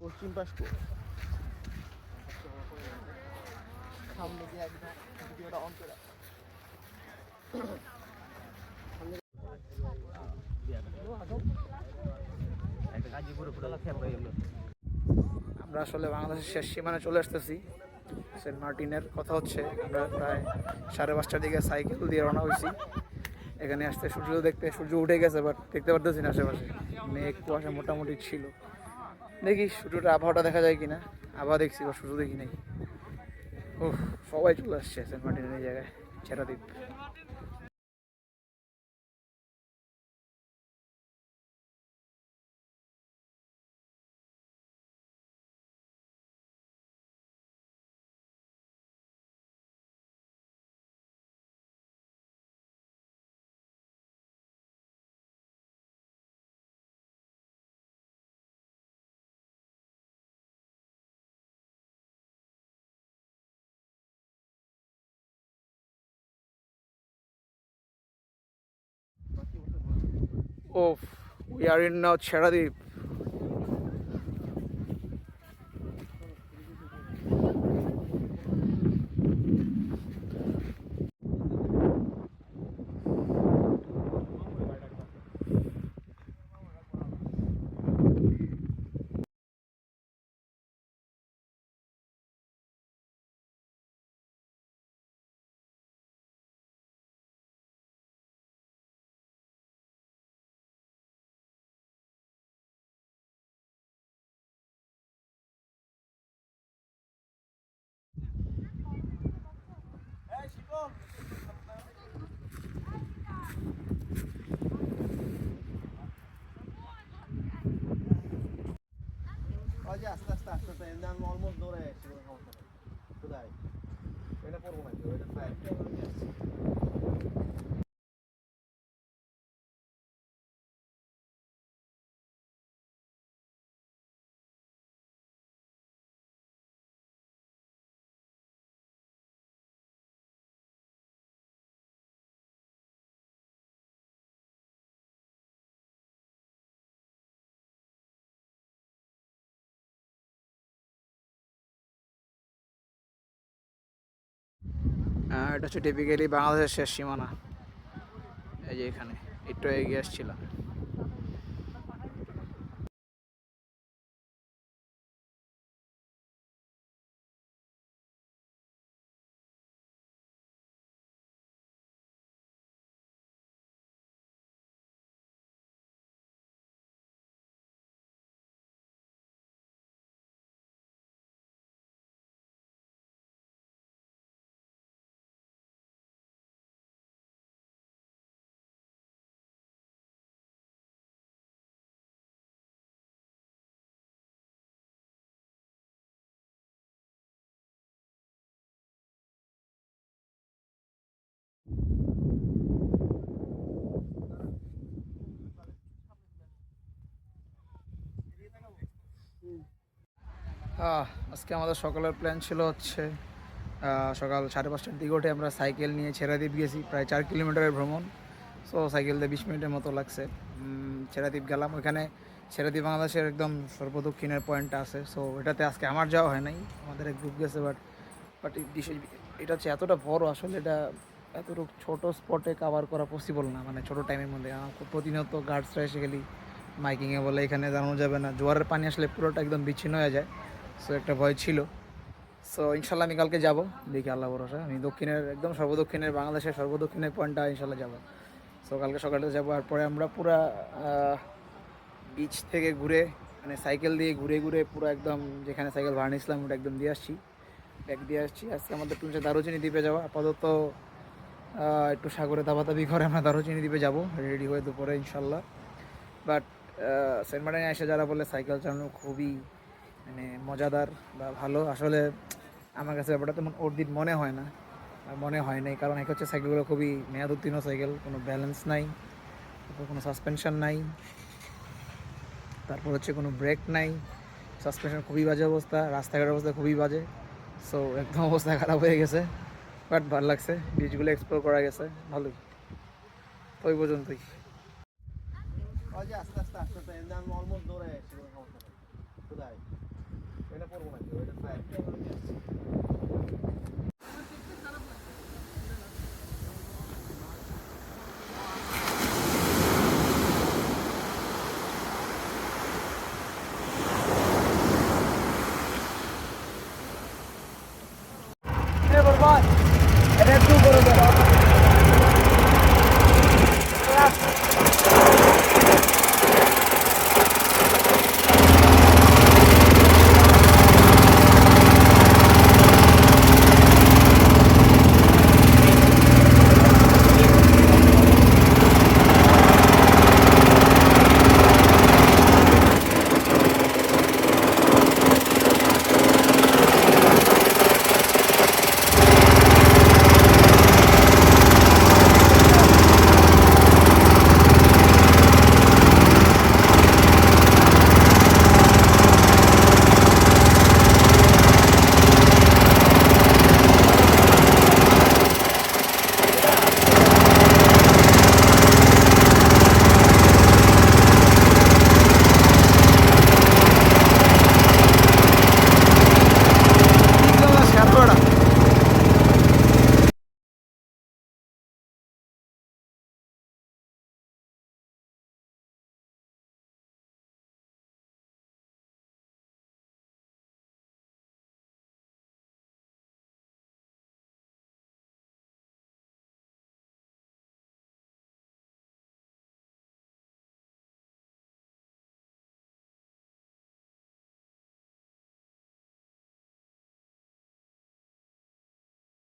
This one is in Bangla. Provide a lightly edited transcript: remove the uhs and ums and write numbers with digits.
পশ্চিম পাশ সামনে দিয়ে একদম ভিডিওটা অন করে আমরা আসলে বাংলাদেশের শেষ সীমানে চলে আসতেছি। সেন্ট মার্টিনের কথা হচ্ছে আমরা প্রায় 5:30টার দিকে সাইকেল দিয়ে রওনা হয়েছি এখানে আসতে। সূর্য দেখতে, সূর্য উঠে গেছে বাট দেখতে পারতেছি না আশেপাশে, মেঘ কুয়াশা মোটামুটি ছিল। দেখি সূর্যটা আবহাওয়াটা দেখা যায় কিনা। আবহাওয়া দেখছি বা সূর্য দেখি নাই। ও, সবাই চলে আসছে সেন্ট মার্টিনের এই জায়গায়, Chhera Dwip. Oh, we are in now Cheradip. আস্তে আস্তে আস্তে আস্তে আমি অলমোস্ট দৌড়ে আসছি, কোনো সমস্যা নেই। কোথায় এটা পড়বো নাকি ওইটা এটা হচ্ছে টিপিক্যালি বাংলাদেশের শেষ সীমানা। এই যে এখানে একটু এগিয়ে আসছিলাম। আজকে আমাদের সকালের প্ল্যান ছিল হচ্ছে সকাল 5:30টার দিকে উঠে আমরা সাইকেল নিয়ে ছেড়াদ্বীপ গেছি, প্রায় 4 কিলোমিটারের ভ্রমণ। সো সাইকেল দিয়ে 20 মিনিটের মতো লাগছে। ছেড়াদ্বীপ গেলাম, ওইখানে ছেড়াদ্বীপ বাংলাদেশের একদম সর্বদক্ষিণের পয়েন্টটা আছে। সো এটাতে আজকে আমার যাওয়া হয় নাই, আমাদের এক গ্রুপ গেছে। বাট এটা হচ্ছে এতটা বড়, আসলে এটা এতটুকু ছোটো স্পটে কাভার করা পসিবল না, মানে ছোটো টাইমের মধ্যে। প্রতিনিয়ত গার্ডসরা এসে গেলি মাইকিংয়ে বলে এখানে দাঁড়ানো যাবে না, জোয়ারের পানি আসলে পুরোটা একদম বিচ্ছিন্ন হয়ে যায়। সো একটা ভয় ছিল। সো ইনশাল্লাহ আমি কালকে যাব, দেখি আল্লাহ ভরসা। আমি দক্ষিণের একদম সর্বদক্ষিণের, বাংলাদেশের সর্বদক্ষিণের পয়েন্টটা ইনশাল্লাহ যাব। সো কালকে সকালে যাবো। আর পরে আমরা পুরা বিচ থেকে ঘুরে, মানে সাইকেল দিয়ে ঘুরে ঘুরে পুরো একদম যেখানে সাইকেল ভাড়া নিয়েছিলাম ওটা একদম দিয়ে আসছি, ব্যাগ দিয়ে আসছি। আজকে আমাদের টুনছে দারুচিনি দ্বীপে যাওয়া। আপাতত একটু সাগরে দাবাদাবি করে আমরা দারুচিনি দ্বীপে যাব রেডি হয়ে দুপুরে ইনশাল্লাহ। বাট সেন্ট মার্টিনে এসে যারা বলে সাইকেল চালানো খুবই মানে মজাদার বা ভালো, আসলে আমার কাছে ব্যাপারটা তেমন দিন মনে হয় না, আর মনে হয় নাই। কারণ এক হচ্ছে সাইকেলগুলো খুবই মেয়াদ উত্তীর্ণ সাইকেল, কোনো ব্যালেন্স নাই, তারপর কোনো সাসপেনশন নাই, তারপর হচ্ছে কোনো ব্রেক নাই, সাসপেনশন খুবই বাজে অবস্থা, রাস্তাঘাটের অবস্থা খুবই বাজে। সো একদম অবস্থা খারাপ হয়ে গেছে। বাট ভালো লাগছে, বিচগুলো এক্সপ্লোর করা গেছে ভালোই। তো ওই পর্যন্তই। আস্তে আস্তে আস্তে আস্তে আমি অলমোস্ট দৌড়ে আসছি, কোনো সমস্যা নেই। কোথায় ওইটা 5